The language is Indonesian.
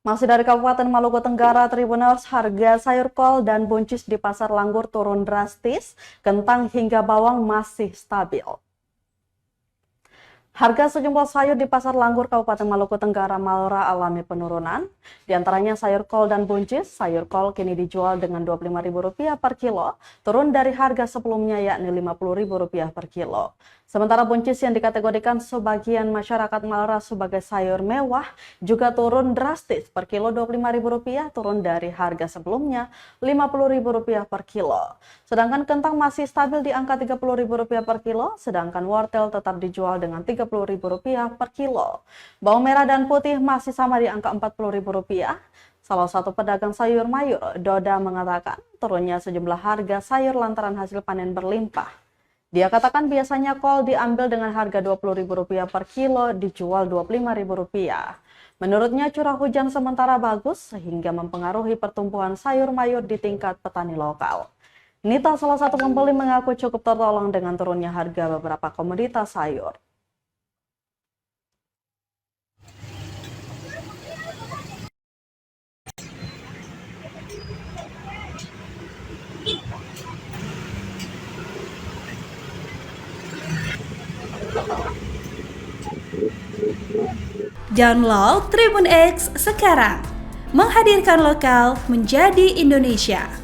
Masih dari Kabupaten Maluku Tenggara, Tribuners, harga sayur kol dan buncis di pasar Langgur turun drastis, kentang hingga bawang masih stabil. Harga sejumlah sayur di Pasar Langgur Kabupaten Maluku Tenggara, Malora alami penurunan. Di antaranya sayur kol dan buncis. Sayur kol kini dijual dengan Rp25.000 per kilo, turun dari harga sebelumnya yakni Rp50.000 per kilo. Sementara buncis yang dikategorikan sebagian masyarakat Malora sebagai sayur mewah juga turun drastis, per kilo Rp25.000, turun dari harga sebelumnya Rp50.000 per kilo. Sedangkan kentang masih stabil di angka Rp30.000 per kilo, sedangkan wortel tetap dijual dengan Rp30.000 per kilo. Bawang merah dan putih masih sama di angka Rp40.000. Salah satu pedagang sayur mayur, Doda, mengatakan turunnya sejumlah harga sayur lantaran hasil panen berlimpah. Dia katakan biasanya kol diambil dengan harga Rp20.000 per kilo, dijual Rp25.000. Menurutnya curah hujan sementara bagus sehingga mempengaruhi pertumbuhan sayur mayur di tingkat petani lokal. Nita, salah satu pembeli, mengaku cukup tertolong dengan turunnya harga beberapa komoditas sayur. Download Tribun X sekarang, menghadirkan lokal menjadi Indonesia.